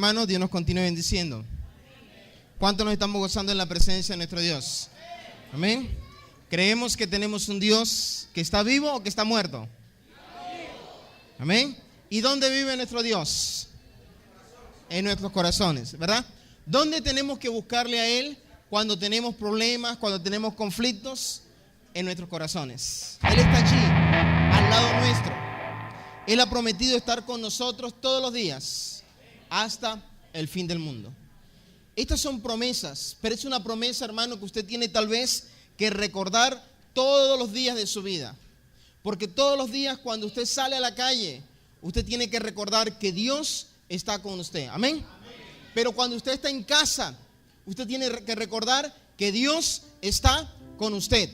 hermanos, Dios nos continúe bendiciendo. ¿Cuánto nos estamos gozando en la presencia de nuestro Dios? Amén. ¿Creemos que tenemos un Dios que está vivo o que está muerto? Amén. ¿Y dónde vive nuestro Dios? En nuestros corazones, ¿verdad? ¿Dónde tenemos que buscarle a Él cuando tenemos problemas, cuando tenemos conflictos? En nuestros corazones. Él está allí, al lado nuestro. Él ha prometido estar con nosotros todos los días hasta el fin del mundo. Estas son promesas, pero es una promesa, hermano, que usted tiene tal vez que recordar todos los días de su vida. Porque todos los días cuando usted sale a la calle, usted tiene que recordar que Dios está con usted. Amén. Pero cuando usted está en casa, usted tiene que recordar que Dios está con usted.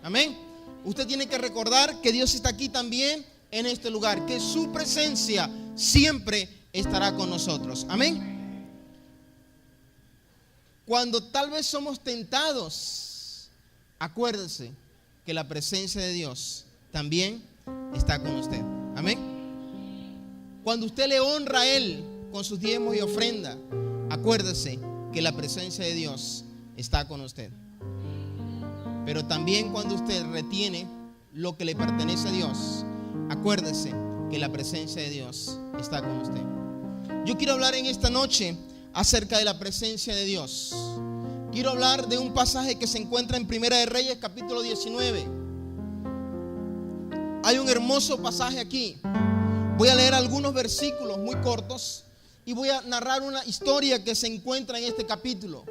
Amén. Usted tiene que recordar que Dios está aquí también en este lugar, que su presencia siempre estará con nosotros. Amén. Cuando tal vez somos tentados, acuérdese que la presencia de Dios también está con usted. Amén. Cuando usted le honra a Él con sus diezmos y ofrenda, acuérdese que la presencia de Dios está con usted. Pero también cuando usted retiene lo que le pertenece a Dios, acuérdese que la presencia de Dios está con usted. Yo quiero hablar en esta noche acerca de la presencia de Dios. Quiero hablar de un pasaje que se encuentra en Primera de Reyes, capítulo 19. Hay un hermoso pasaje aquí. Voy a leer algunos versículos muy cortos y voy a narrar una historia que se encuentra en este capítulo.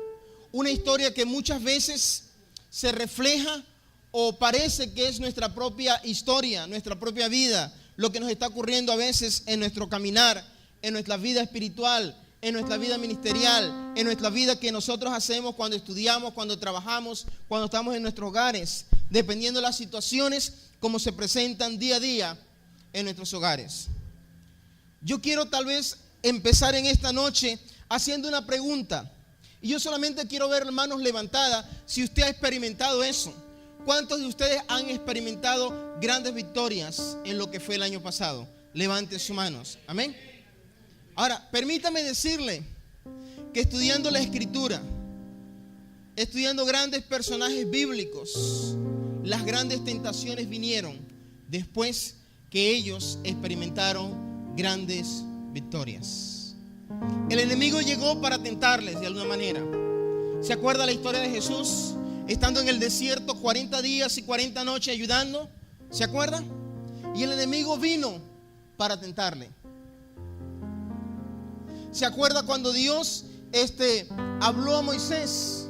Una historia que muchas veces se refleja o parece que es nuestra propia historia, nuestra propia vida, lo que nos está ocurriendo a veces en nuestro caminar, en nuestra vida espiritual, en nuestra vida ministerial, en nuestra vida que nosotros hacemos cuando estudiamos, cuando trabajamos, cuando estamos en nuestros hogares, dependiendo de las situaciones como se presentan día a día en nuestros hogares. Yo quiero tal vez empezar en esta noche haciendo una pregunta. Y yo solamente quiero ver manos levantadas si usted ha experimentado eso. ¿Cuántos de ustedes han experimentado grandes victorias en lo que fue el año pasado? Levanten sus manos. Amén. Ahora, permítame decirle que estudiando la Escritura, estudiando grandes personajes bíblicos, las grandes tentaciones vinieron después que ellos experimentaron grandes victorias. El enemigo llegó para tentarles de alguna manera. ¿Se acuerda la historia de Jesús? Estando en el desierto 40 días y 40 noches ayudando. ¿Se acuerda? Y el enemigo vino para tentarle. ¿Se acuerda cuando Dios habló a Moisés?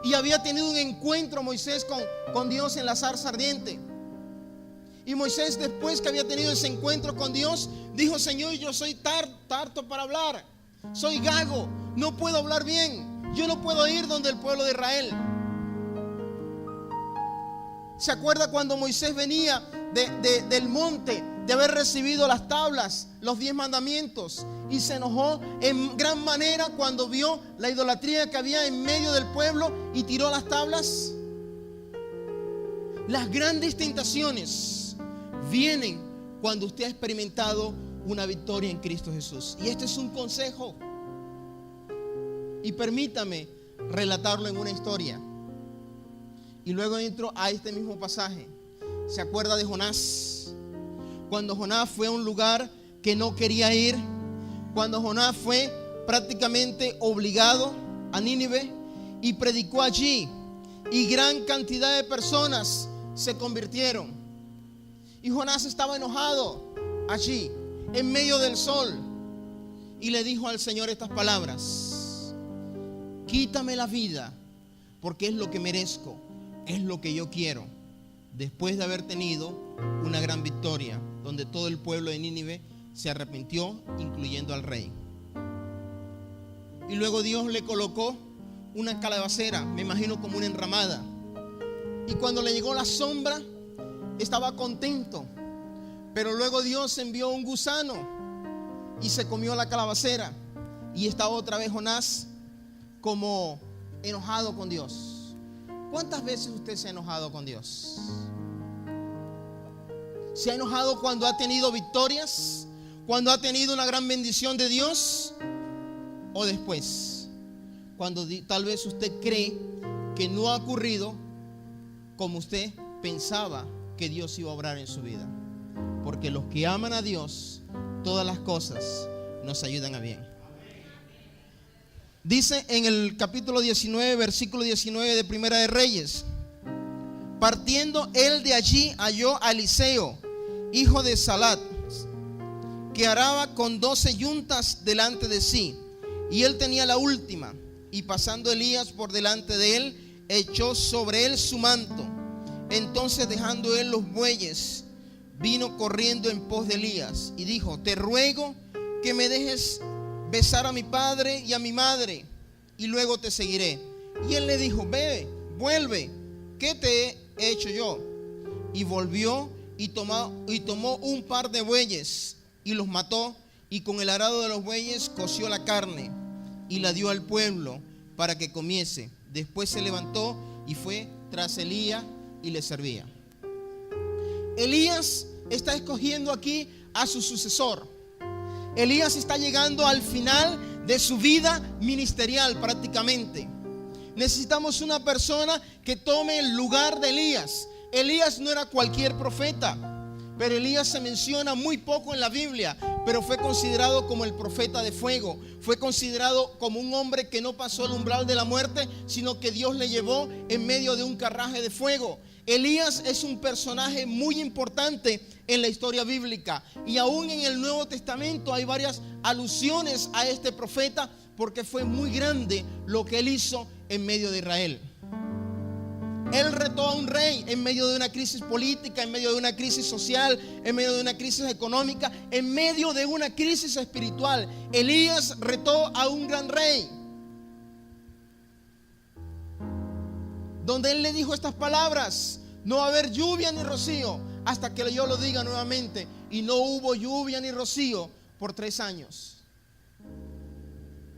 Y había tenido un encuentro Moisés con Dios en la zarza ardiente. Y Moisés, después que había tenido ese encuentro con Dios, dijo: Señor, yo soy tarto para hablar. Soy gago, no puedo hablar bien. Yo no puedo ir donde el pueblo de Israel. ¿Se acuerda cuando Moisés venía del monte, de haber recibido las tablas, los 10 mandamientos, y se enojó en gran manera cuando vio la idolatría que había en medio del pueblo y tiró las tablas? Las grandes tentaciones vienen cuando usted ha experimentado una victoria en Cristo Jesús. Y este es un consejo. Y permítame relatarlo en una historia. Y luego entro a este mismo pasaje. ¿Se acuerda de Jonás? Cuando Jonás fue a un lugar que no quería ir, cuando Jonás fue prácticamente obligado a Nínive y predicó allí, y gran cantidad de personas se convirtieron. Y Jonás estaba enojado allí, en medio del sol, y le dijo al Señor estas palabras: quítame la vida, porque es lo que merezco, es lo que yo quiero. Después de haber tenido una gran victoria, donde todo el pueblo de Nínive se arrepintió, incluyendo al rey. Y luego Dios le colocó una calabacera, me imagino como una enramada. Y cuando le llegó la sombra, estaba contento. Pero luego Dios envió un gusano y se comió la calabacera. Y estaba otra vez Jonás como enojado con Dios. ¿Cuántas veces usted se ha enojado con Dios? ¿Se ha enojado cuando ha tenido victorias? ¿Cuando ha tenido una gran bendición de Dios? o después? Cuando tal vez usted cree que no ha ocurrido como usted pensaba que Dios iba a obrar en su vida. Porque los que aman a Dios, todas las cosas nos ayudan a bien. Dice en el capítulo 19, versículo 19 de Primera de Reyes: partiendo él de allí, halló a Eliseo, hijo de Salat, que araba con 12 yuntas delante de sí, y él tenía la última. Y pasando Elías por delante de él, echó sobre él su manto. Entonces, dejando él los bueyes, vino corriendo en pos de Elías y dijo: te ruego que me dejes besar a mi padre y a mi madre, y luego te seguiré. Y él le dijo: ve, vuelve, ¿qué te he hecho yo? Y volvió y tomó un par de bueyes y los mató, y con el arado de los bueyes coció la carne y la dio al pueblo para que comiese. Después se levantó y fue tras Elías y le servía. Elías está escogiendo aquí a su sucesor. Elías está llegando al final de su vida ministerial prácticamente. Necesitamos una persona que tome el lugar de Elías. Elías no era cualquier profeta, pero Elías se menciona muy poco en la Biblia, pero fue considerado como el profeta de fuego. Fue considerado como un hombre que no pasó el umbral de la muerte, sino que Dios le llevó en medio de un carruaje de fuego. Elías es un personaje muy importante en la historia bíblica, y aún en el Nuevo Testamento hay varias alusiones a este profeta, porque fue muy grande lo que él hizo en medio de Israel. Él retó a un rey en medio de una crisis política, en medio de una crisis social, en medio de una crisis económica, en medio de una crisis espiritual. Elías retó a un gran rey, donde él le dijo estas palabras: no va a haber lluvia ni rocío hasta que yo lo diga nuevamente. Y no hubo lluvia ni rocío por 3 años.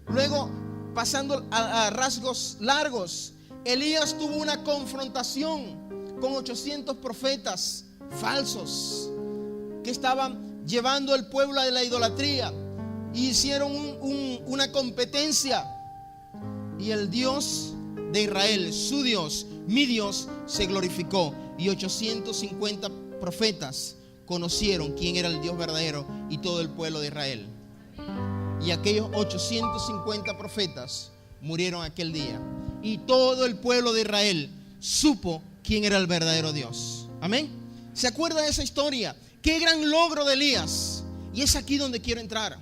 Luego, pasando a rasgos largos, Elías tuvo una confrontación con 800 profetas falsos que estaban llevando al pueblo a la idolatría, y hicieron una competencia, y el Dios de Israel, su Dios, mi Dios, se glorificó, y 850 profetas conocieron quién era el Dios verdadero, y todo el pueblo de Israel. Y aquellos 850 profetas murieron aquel día, y todo el pueblo de Israel supo quién era el verdadero Dios. Amén. ¿Se acuerda de esa historia? Qué gran logro de Elías. Y es aquí donde quiero entrar.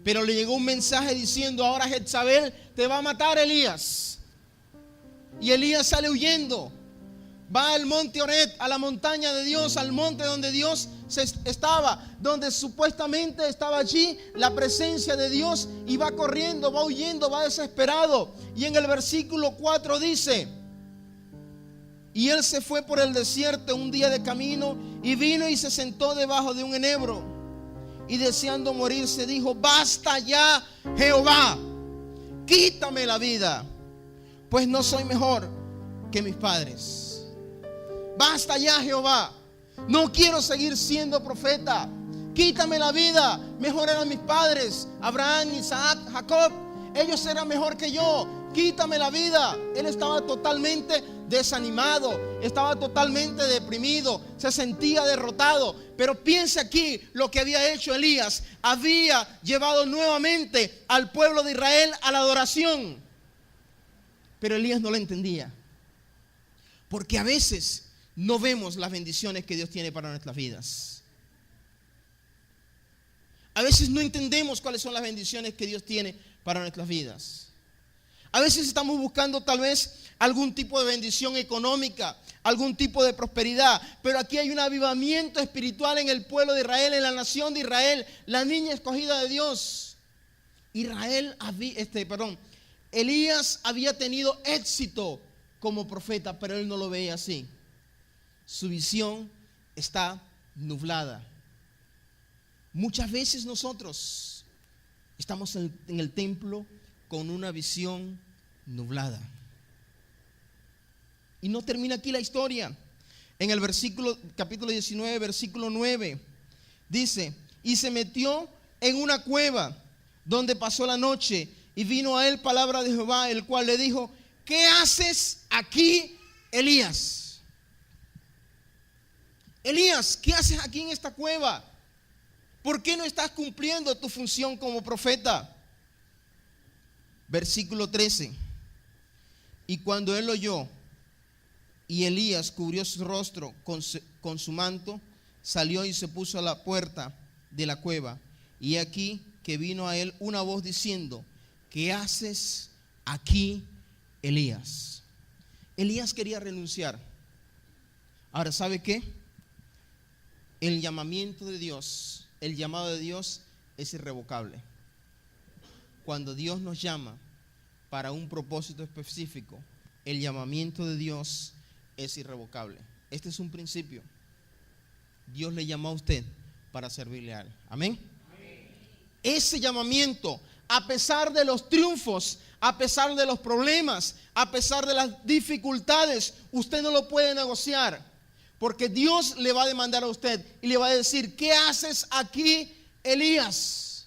Pero le llegó un mensaje diciendo: ahora Jezabel te va a matar, Elías. Y Elías sale huyendo, va al monte Oret, a la montaña de Dios, al monte donde Dios estaba, donde supuestamente estaba allí la presencia de Dios, y va corriendo, va huyendo, va desesperado. Y en el versículo 4 dice: y él se fue por el desierto un día de camino, y vino y se sentó debajo de un enebro, y deseando morirse dijo: basta ya, Jehová, quítame la vida, pues no soy mejor que mis padres. Basta ya, Jehová, no quiero seguir siendo profeta. Quítame la vida. Mejor eran mis padres, Abraham, Isaac, Jacob. Ellos eran mejor que yo. Quítame la vida. Él estaba totalmente desanimado, estaba totalmente deprimido, se sentía derrotado. Pero piensa aquí lo que había hecho Elías. Había llevado nuevamente al pueblo de Israel a la adoración. Pero Elías no lo entendía, porque a veces no vemos las bendiciones que Dios tiene para nuestras vidas. A veces no entendemos cuáles son las bendiciones que Dios tiene para nuestras vidas. A veces estamos buscando tal vez algún tipo de bendición económica, algún tipo de prosperidad, pero aquí hay un avivamiento espiritual en el pueblo de Israel, en la nación de Israel, la niña escogida de Dios. Elías había tenido éxito como profeta, pero él no lo veía así. Su visión está nublada. Muchas veces nosotros estamos en el templo con una visión nublada. Y no termina aquí la historia. En el capítulo 19, versículo 9, dice: y se metió en una cueva donde pasó la noche. Y vino a él palabra de Jehová, el cual le dijo: ¿qué haces aquí, Elías? Elías, ¿qué haces aquí en esta cueva? ¿Por qué no estás cumpliendo tu función como profeta? Versículo 13. Y cuando él oyó, y Elías cubrió su rostro con su manto, salió y se puso a la puerta de la cueva. Y aquí que vino a él una voz diciendo: ¿qué haces aquí, Elías? Elías quería renunciar. Ahora, ¿sabe qué? El llamamiento de Dios, el llamado de Dios es irrevocable. Cuando Dios nos llama para un propósito específico, el llamamiento de Dios es irrevocable. Este es un principio. Dios le llamó a usted para servirle a él. Amén. Ese llamamiento, a pesar de los triunfos, a pesar de los problemas, a pesar de las dificultades, usted no lo puede negociar, porque Dios le va a demandar a usted y le va a decir: ¿qué haces aquí, Elías?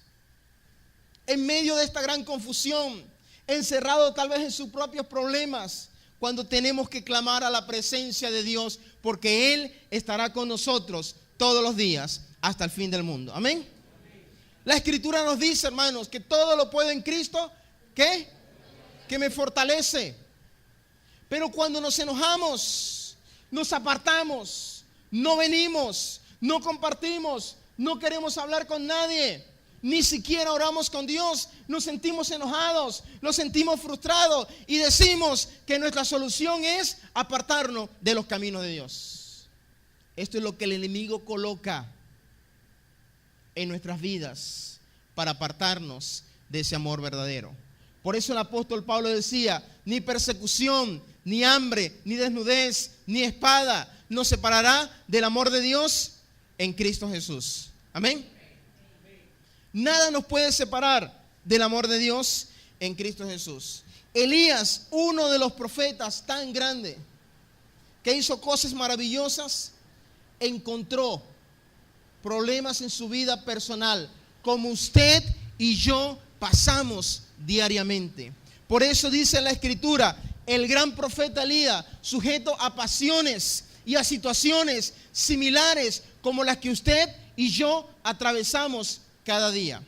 En medio de esta gran confusión, encerrado tal vez en sus propios problemas, cuando tenemos que clamar a la presencia de Dios, porque Él estará con nosotros todos los días hasta el fin del mundo. Amén. La Escritura nos dice, hermanos, que todo lo puedo en Cristo, ¿qué? Que me fortalece. Pero cuando nos enojamos, nos apartamos, no venimos, no compartimos, no queremos hablar con nadie, ni siquiera oramos con Dios, nos sentimos enojados, nos sentimos frustrados y decimos que nuestra solución es apartarnos de los caminos de Dios. Esto es lo que el enemigo coloca en nuestras vidas para apartarnos de ese amor verdadero. Por eso el apóstol Pablo decía: ni persecución, ni hambre, ni desnudez, ni espada nos separará del amor de Dios en Cristo Jesús. Amén. Nada nos puede separar del amor de Dios en Cristo Jesús. Elías, uno de los profetas tan grande que hizo cosas maravillosas, encontró problemas en su vida personal, como usted y yo pasamos diariamente. Por eso dice la Escritura: el gran profeta Elías, sujeto a pasiones y a situaciones similares como las que usted y yo atravesamos cada día.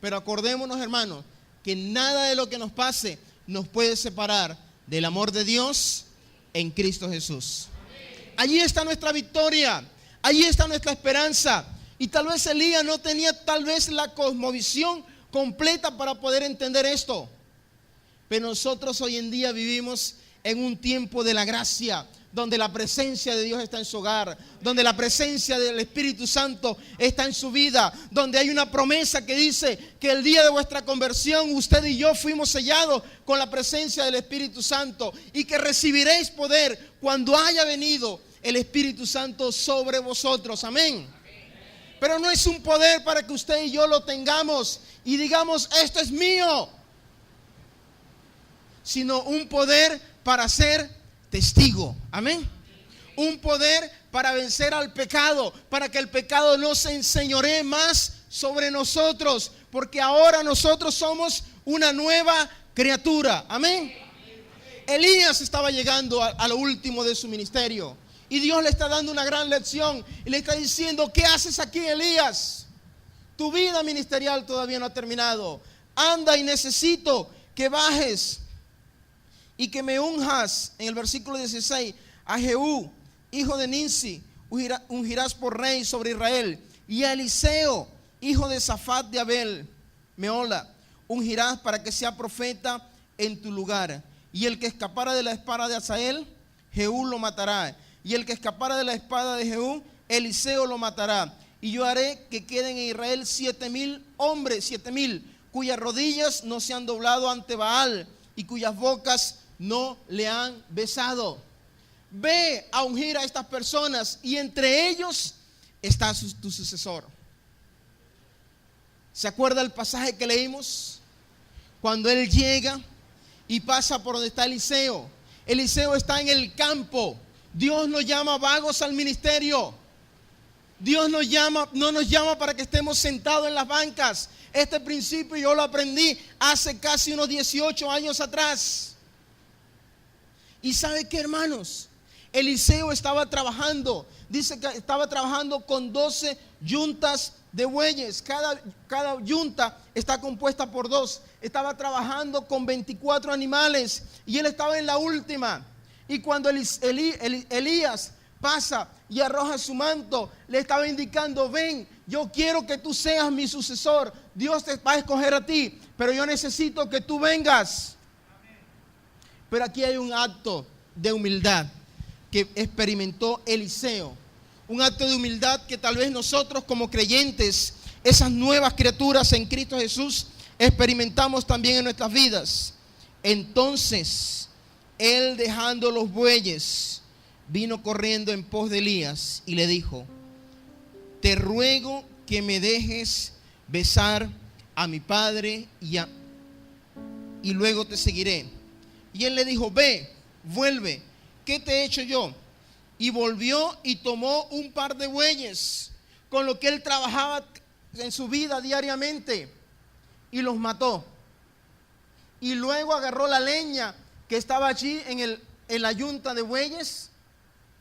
Pero acordémonos, hermanos, que nada de lo que nos pase nos puede separar del amor de Dios en Cristo Jesús. Allí está nuestra victoria, allí está nuestra esperanza. Y tal vez Elías no tenía tal vez la cosmovisión completa para poder entender esto. Pero nosotros hoy en día vivimos en un tiempo de la gracia, donde la presencia de Dios está en su hogar, donde la presencia del Espíritu Santo está en su vida, donde hay una promesa que dice que el día de vuestra conversión usted y yo fuimos sellados con la presencia del Espíritu Santo, y que recibiréis poder cuando haya venido el Espíritu Santo sobre vosotros. Amén. Pero no es un poder para que usted y yo lo tengamos y digamos: esto es mío, sino un poder para ser testigo. Amén. Un poder para vencer al pecado, para que el pecado no se enseñoree más sobre nosotros, porque ahora nosotros somos una nueva criatura. Amén. Elías estaba llegando a lo último de su ministerio, y Dios le está dando una gran lección y le está diciendo: ¿qué haces aquí, Elías? Tu vida ministerial todavía no ha terminado. Anda, y necesito que bajes y que me unjas, en el versículo 16, a Jehú, hijo de Ninsi, ungirás por rey sobre Israel, y a Eliseo, hijo de Safat de Abel Meola, ungirás para que sea profeta en tu lugar. Y el que escapara de la espada de Hazael, Jehú lo matará. Y el que escapara de la espada de Jehú, Eliseo lo matará. Y yo haré que queden en Israel 7,000 hombres, 7,000, cuyas rodillas no se han doblado ante Baal, y cuyas bocas no le han besado. Ve a ungir a estas personas, y entre ellos está tu sucesor. ¿Se acuerda el pasaje que leímos? Cuando él llega y pasa por donde está Eliseo. Eliseo está en el campo. Dios nos llama vagos al ministerio. Dios no nos llama para que estemos sentados en las bancas. Este principio yo lo aprendí hace casi unos 18 años atrás. ¿Y sabe qué, hermanos? Eliseo estaba trabajando. Dice que estaba trabajando con 12 yuntas de bueyes. Cada yunta está compuesta por 2. Estaba trabajando con 24 animales. Y él estaba en la última. Y cuando Elías pasa y arroja su manto, le estaba indicando: ven, yo quiero que tú seas mi sucesor. Dios te va a escoger a ti, pero yo necesito que tú vengas. Pero aquí hay un acto de humildad que experimentó Eliseo. Un acto de humildad que tal vez nosotros como creyentes, esas nuevas criaturas en Cristo Jesús, experimentamos también en nuestras vidas. Entonces, él, dejando los bueyes, vino corriendo en pos de Elías y le dijo: te ruego que me dejes besar a mi padre y luego te seguiré. Y él le dijo: ve, vuelve, ¿qué te he hecho yo? Y volvió y tomó un par de bueyes con lo que él trabajaba en su vida diariamente y los mató. Y luego agarró la leña que estaba allí en la yunta de bueyes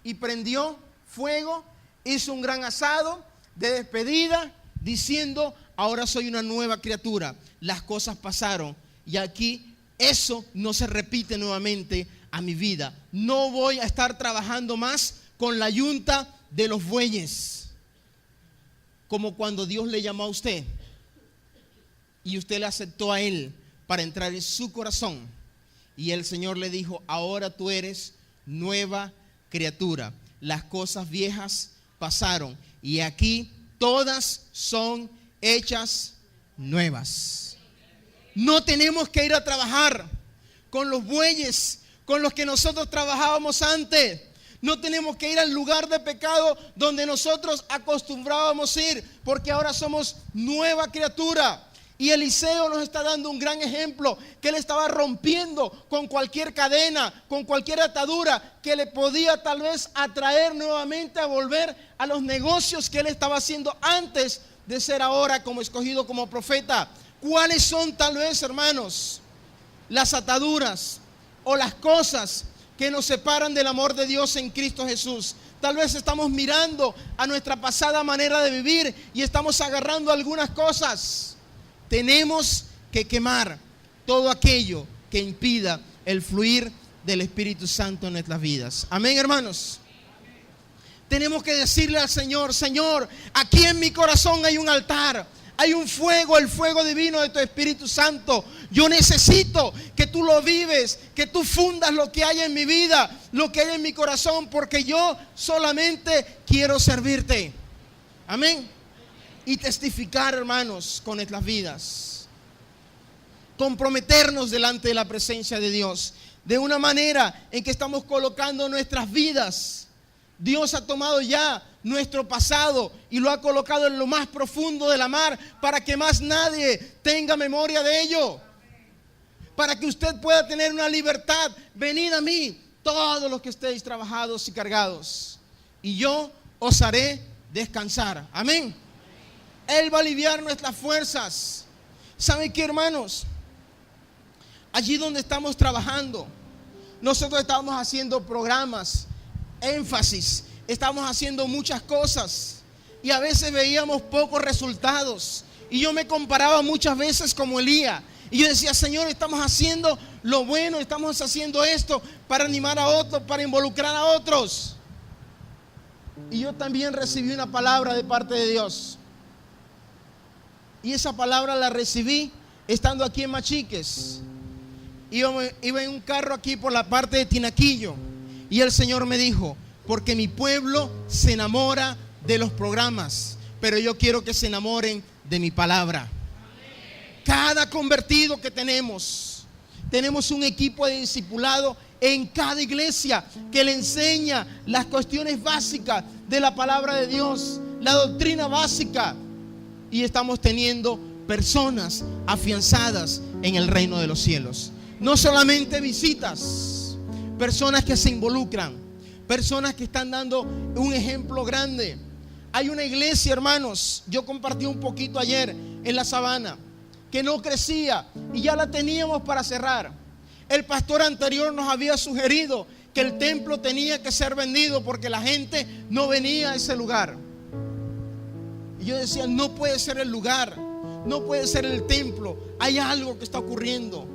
y prendió fuego, hizo un gran asado de despedida, diciendo: ahora soy una nueva criatura, las cosas pasaron y aquí eso no se repite nuevamente a mi vida. No voy a estar trabajando más con la yunta de los bueyes. Como cuando Dios le llamó a usted y usted le aceptó a Él para entrar en su corazón, y el Señor le dijo: ahora tú eres nueva criatura, las cosas viejas pasaron y aquí todas son hechas nuevas. No tenemos que ir a trabajar con los bueyes con los que nosotros trabajábamos antes. No tenemos que ir al lugar de pecado donde nosotros acostumbrábamos ir, porque ahora somos nueva criatura. Y Eliseo nos está dando un gran ejemplo, que él estaba rompiendo con cualquier cadena, con cualquier atadura que le podía tal vez atraer nuevamente a volver a los negocios que él estaba haciendo antes de ser ahora como escogido como profeta. ¿Cuáles son tal vez, hermanos, las ataduras o las cosas que nos separan del amor de Dios en Cristo Jesús? Tal vez estamos mirando a nuestra pasada manera de vivir y estamos agarrando algunas cosas. Tenemos que quemar todo aquello que impida el fluir del Espíritu Santo en nuestras vidas. Amén, hermanos. Tenemos que decirle al Señor: Señor, aquí en mi corazón hay un altar, hay un fuego, el fuego divino de tu Espíritu Santo. Yo necesito que tú lo vives, que tú fundas lo que hay en mi vida, lo que hay en mi corazón, porque yo solamente quiero servirte. Amén. Y testificar, hermanos, con nuestras vidas. Comprometernos delante de la presencia de Dios, de una manera en que estamos colocando nuestras vidas. Dios ha tomado ya nuestro pasado y lo ha colocado en lo más profundo de la mar, para que más nadie tenga memoria de ello. Para que usted pueda tener una libertad. Venid a mí, todos los que estéis trabajados y cargados, y yo os haré descansar. Amén. Él va a aliviar nuestras fuerzas. ¿Saben qué, hermanos? Allí donde estamos trabajando, nosotros estamos haciendo programas, énfasis, estamos haciendo muchas cosas y a veces veíamos pocos resultados. Y yo me comparaba muchas veces como Elías. Y yo decía: Señor, estamos haciendo lo bueno, estamos haciendo esto para animar a otros, para involucrar a otros. Y yo también recibí una palabra de parte de Dios. Y esa palabra la recibí estando aquí en Machiques. Iba en un carro aquí por la parte de Tinaquillo. Y el Señor me dijo: porque mi pueblo se enamora de los programas, pero yo quiero que se enamoren de mi palabra. Cada convertido que tenemos un equipo de discipulado en cada iglesia que le enseña las cuestiones básicas de la palabra de Dios, la doctrina básica. Y estamos teniendo personas afianzadas en el reino de los cielos. No solamente visitas, personas que se involucran, personas que están dando un ejemplo grande. Hay una iglesia, hermanos, yo compartí un poquito ayer en la Sabana, que no crecía y ya la teníamos para cerrar. El pastor anterior nos había sugerido que el templo tenía que ser vendido porque la gente no venía a ese lugar. Y yo decía, no puede ser el lugar, no puede ser el templo, hay algo que está ocurriendo.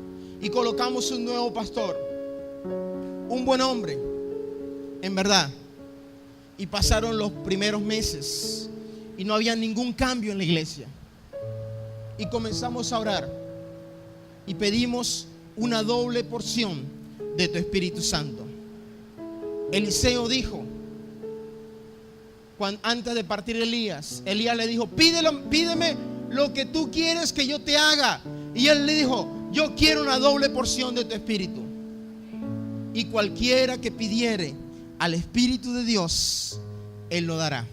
Y colocamos un nuevo pastor, un buen hombre, en verdad. Y pasaron los primeros meses y no había ningún cambio en la iglesia. Y comenzamos a orar y pedimos una doble porción de tu Espíritu Santo. Eliseo dijo, antes de partir Elías le dijo, pídeme lo que tú quieres que yo te haga. Y él le dijo, yo quiero una doble porción de tu Espíritu. Y cualquiera que pidiere al Espíritu de Dios, Él lo dará.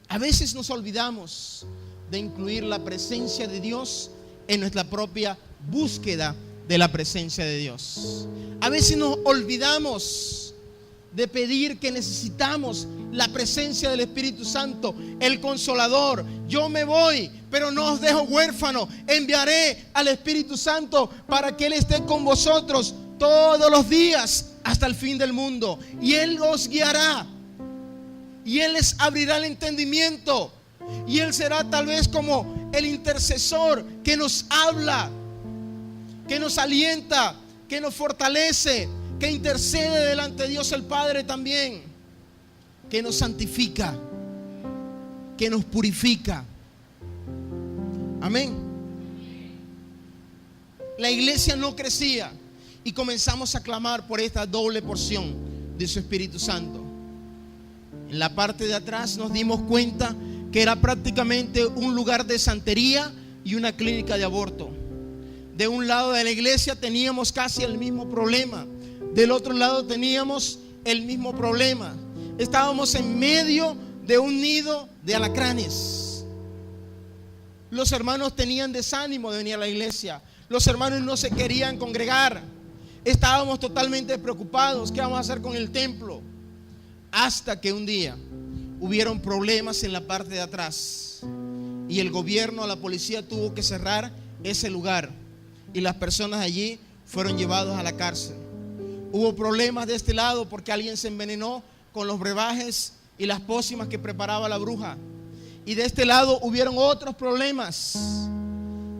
A veces nos olvidamos de incluir la presencia de Dios en nuestra propia búsqueda de la presencia de Dios. A veces nos olvidamos de pedir que necesitamos la presencia del Espíritu Santo, el Consolador. Yo me voy, pero no os dejo huérfano. Enviaré al Espíritu Santo para que Él esté con vosotros todos los días hasta el fin del mundo. Y Él os guiará. Y Él les abrirá el entendimiento. Y Él será tal vez como el intercesor que nos habla, que nos alienta, que nos fortalece, que intercede delante de Dios el Padre también, que nos santifica, que nos purifica. Amén. La iglesia no crecía y comenzamos a clamar por esta doble porción de su Espíritu Santo. En la parte de atrás nos dimos cuenta que era prácticamente un lugar de santería y una clínica de aborto. De un lado de la iglesia teníamos casi el mismo problema, del otro lado teníamos el mismo problema. Estábamos en medio de un nido de alacranes. Los hermanos tenían desánimo de venir a la iglesia. Los hermanos no se querían congregar. Estábamos totalmente preocupados. ¿Qué vamos a hacer con el templo? Hasta que un día hubieron problemas en la parte de atrás y el gobierno, la policía tuvo que cerrar ese lugar y las personas allí fueron llevados a la cárcel. Hubo problemas de este lado porque alguien se envenenó con los brebajes y las pócimas que preparaba la bruja. Y de este lado hubieron otros problemas.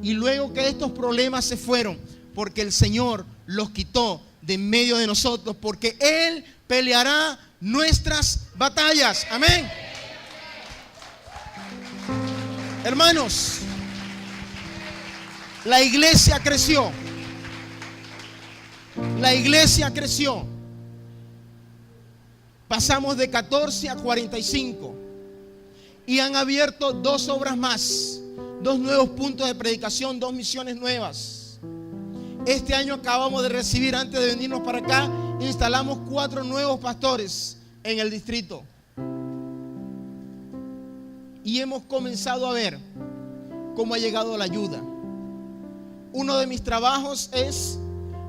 Y luego que estos problemas se fueron, porque el Señor los quitó de en medio de nosotros, porque Él peleará nuestras batallas. Amén. Hermanos, la iglesia creció. La iglesia creció. Pasamos de 14 a 45 y han abierto 2 obras más, 2 nuevos puntos de predicación, 2 misiones nuevas. Este año acabamos de recibir, antes de venirnos para acá, instalamos 4 nuevos pastores en el distrito. Y hemos comenzado a ver cómo ha llegado la ayuda. Uno de mis trabajos es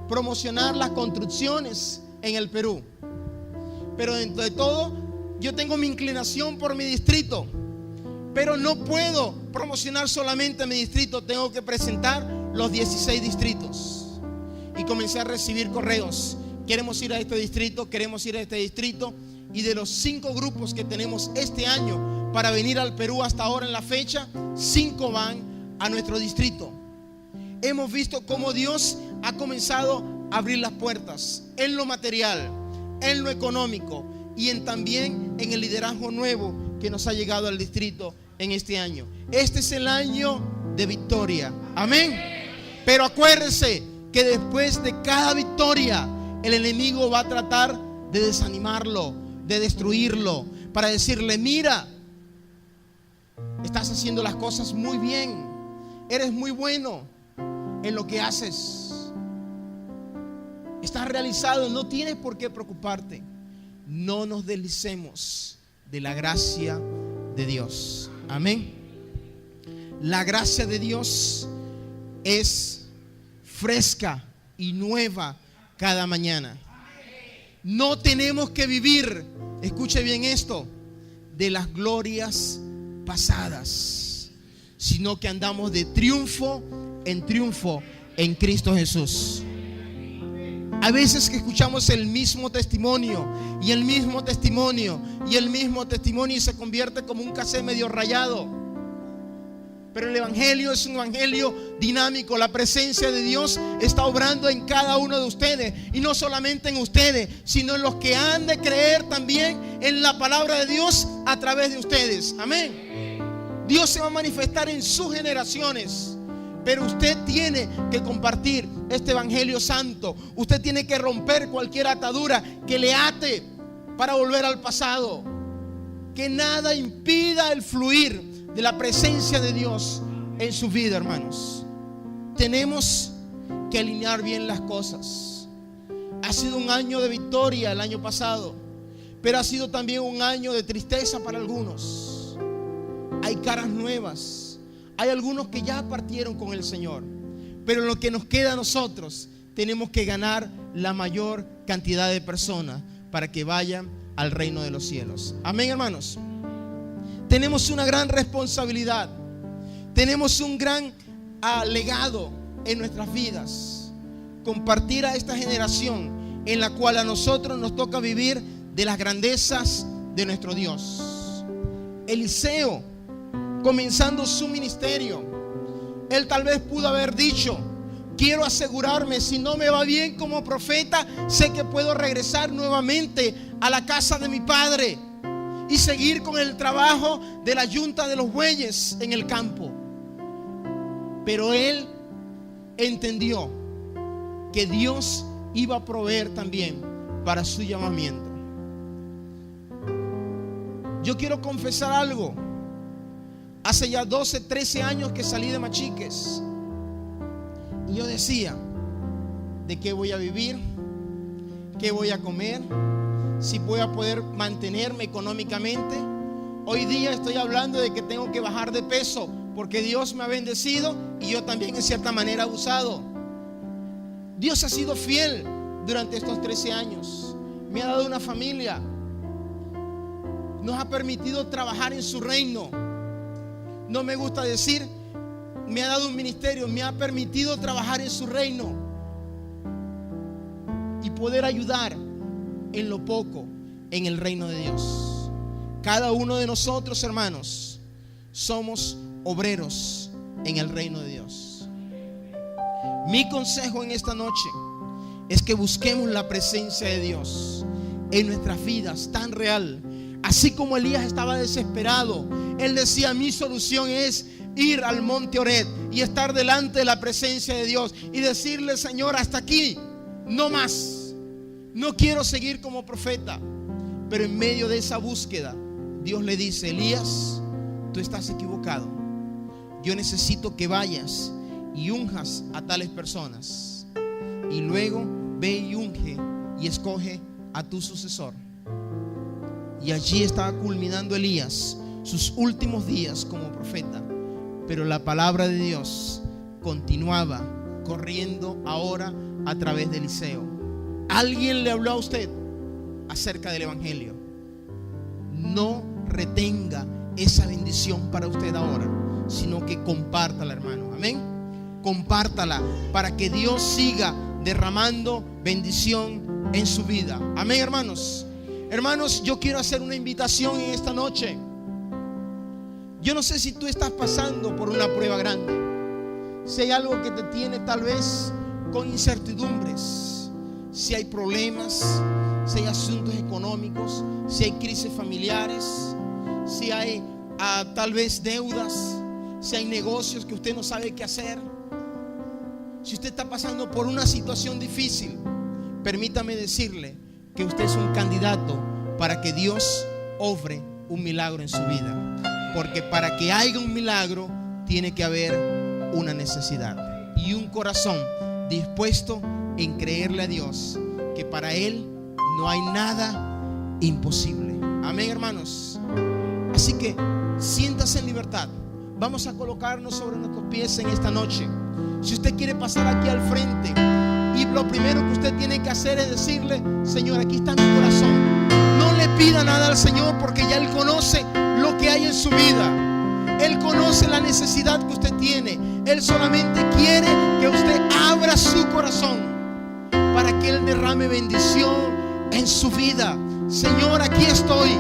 promocionar las construcciones en el Perú. Pero dentro de todo, yo tengo mi inclinación por mi distrito. Pero no puedo promocionar solamente mi distrito, tengo que presentar los 16 distritos. Y comencé a recibir correos. Queremos ir a este distrito, queremos ir a este distrito. Y de los 5 grupos que tenemos este año para venir al Perú hasta ahora en la fecha, 5 van a nuestro distrito. Hemos visto cómo Dios ha comenzado a abrir las puertas en lo material, en lo económico y también en el liderazgo nuevo que nos ha llegado al distrito en este año. Este es el año de victoria. Amén. Pero acuérdense que después de cada victoria el enemigo va a tratar de desanimarlo, de destruirlo, para decirle: mira, estás haciendo las cosas muy bien, eres muy bueno en lo que haces, estás realizado, no tienes por qué preocuparte. No nos deslicemos de la gracia de Dios. Amén. La gracia de Dios es fresca y nueva cada mañana. No tenemos que vivir, escuche bien esto, de las glorias pasadas, sino que andamos de triunfo en Cristo Jesús. A veces que escuchamos el mismo testimonio y el mismo testimonio y el mismo testimonio y se convierte como un cassette medio rayado. Pero el evangelio es un evangelio dinámico. La presencia de Dios está obrando en cada uno de ustedes, y no solamente en ustedes, sino en los que han de creer también en la palabra de Dios a través de ustedes. Amén. Dios se va a manifestar en sus generaciones, pero usted tiene que compartir este evangelio santo. Usted tiene que romper cualquier atadura que le ate para volver al pasado. Que nada impida el fluir de la presencia de Dios en su vida, hermanos. Tenemos que alinear bien las cosas. Ha sido un año de victoria el año pasado, pero ha sido también un año de tristeza para algunos. Hay caras nuevas. Hay algunos que ya partieron con el Señor, pero lo que nos queda a nosotros, tenemos que ganar la mayor cantidad de personas para que vayan al reino de los cielos. Amén, hermanos. Tenemos una gran responsabilidad. Tenemos un gran legado en nuestras vidas. Compartir a esta generación en la cual a nosotros nos toca vivir de las grandezas de nuestro Dios. Eliseo, comenzando su ministerio, él tal vez pudo haber dicho: quiero asegurarme, si no me va bien como profeta, sé que puedo regresar nuevamente a la casa de mi padre y seguir con el trabajo de la yunta de los bueyes en el campo. Pero él entendió que Dios iba a proveer también para su llamamiento. Yo quiero confesar algo. Hace ya 12, 13 años que salí de Machiques, y yo decía: ¿de qué voy a vivir? ¿Qué voy a comer? ¿Si voy a poder mantenerme económicamente? Hoy día estoy hablando de que tengo que bajar de peso, porque Dios me ha bendecido y yo también en cierta manera he abusado. Dios ha sido fiel durante estos 13 años. Me ha dado una familia. Nos ha permitido trabajar en su reino. No me gusta decir me ha dado un ministerio, me ha permitido trabajar en su reino y poder ayudar en lo poco en el reino de Dios. Cada uno de nosotros, hermanos, somos obreros en el reino de Dios. Mi consejo en esta noche es que busquemos la presencia de Dios en nuestras vidas tan real. Así como Elías estaba desesperado, él decía: mi solución es ir al monte Oreb y estar delante de la presencia de Dios y decirle: Señor, hasta aquí, no más. No quiero seguir como profeta. Pero en medio de esa búsqueda, Dios le dice: Elías, tú estás equivocado. Yo necesito que vayas y unjas a tales personas, y luego ve y unge y escoge a tu sucesor. Y allí estaba culminando Elías sus últimos días como profeta. Pero la palabra de Dios continuaba corriendo ahora a través de Eliseo. Alguien le habló a usted acerca del evangelio. No retenga esa bendición para usted ahora, sino que compártala, hermano. Amén. Compártala para que Dios siga derramando bendición en su vida. Amén, hermanos. Hermanos, yo quiero hacer una invitación en esta noche. Yo no sé si tú estás pasando por una prueba grande, si hay algo que te tiene tal vez con incertidumbres, si hay problemas, si hay asuntos económicos, si hay crisis familiares, si hay tal vez deudas, si hay negocios que usted no sabe qué hacer. Si usted está pasando por una situación difícil, permítame decirle que usted es un candidato para que Dios obre un milagro en su vida. Porque para que haya un milagro tiene que haber una necesidad y un corazón dispuesto en creerle a Dios que para Él no hay nada imposible. Amén, hermanos. Así que siéntase en libertad. Vamos a colocarnos sobre nuestros pies en esta noche. Si usted quiere pasar aquí al frente, y lo primero que usted tiene que hacer es decirle: Señor, aquí está mi corazón. No le pida nada al Señor, porque ya Él conoce lo que hay en su vida. Él conoce la necesidad que usted tiene. Él solamente quiere que usted abra su corazón para que Él derrame bendición en su vida. Señor, aquí estoy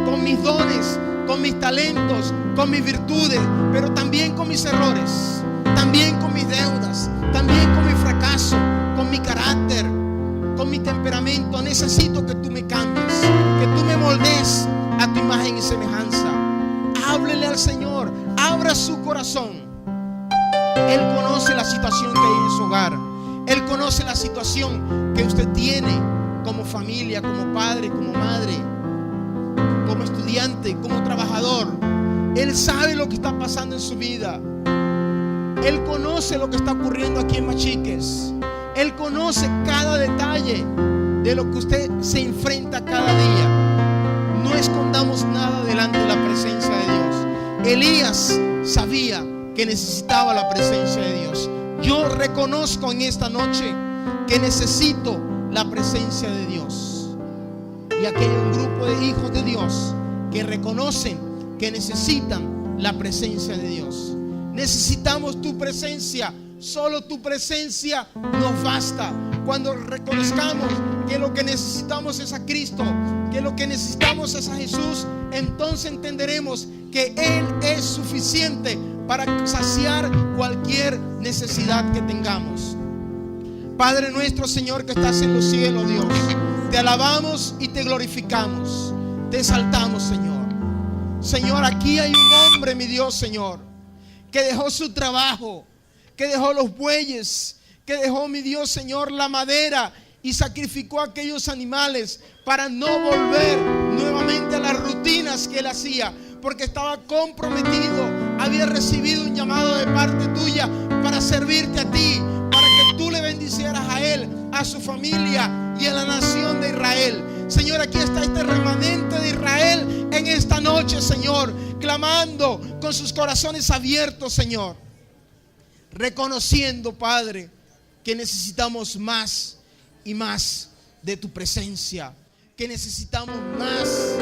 con mis dones, con mis talentos, con mis virtudes, pero también con mis errores, también con mis deudas, también con mi fracaso, con mi carácter, con mi temperamento. Necesito que tú me cambies, que tú me moldees a tu imagen y semejanza. Háblele al Señor, abra su corazón. Él conoce la situación que hay en su hogar. Él conoce la situación que usted tiene como familia, como padre, como madre, como estudiante, como trabajador. Él sabe lo que está pasando en su vida. Él conoce lo que está ocurriendo aquí en Machiques. Él conoce cada detalle de lo que usted se enfrenta cada día. No escondamos nada delante de la presencia de Dios. Elías sabía que necesitaba la presencia de Dios. Yo reconozco en esta noche que necesito la presencia de Dios. Y aquí hay un grupo de hijos de Dios que reconocen que necesitan la presencia de Dios. Necesitamos tu presencia. Solo tu presencia nos basta. Cuando reconozcamos que lo que necesitamos es a Cristo, que lo que necesitamos es a Jesús, entonces entenderemos que Él es suficiente para saciar cualquier necesidad que tengamos. Padre nuestro, Señor, que estás en los cielos, Dios, te alabamos y te glorificamos, te exaltamos, Señor. Señor, aquí hay un hombre, mi Dios, Señor, que dejó su trabajo, que dejó los bueyes, que dejó, mi Dios, Señor, la madera y sacrificó a aquellos animales para no volver nuevamente a las rutinas que él hacía, porque estaba comprometido, había recibido un llamado de parte tuya para servirte a ti, para que tú le bendicieras a él, a su familia y a la nación de Israel. Señor, aquí está este remanente de Israel en esta noche, Señor, clamando con sus corazones abiertos, Señor, reconociendo, Padre, que necesitamos más y más de tu presencia, que necesitamos más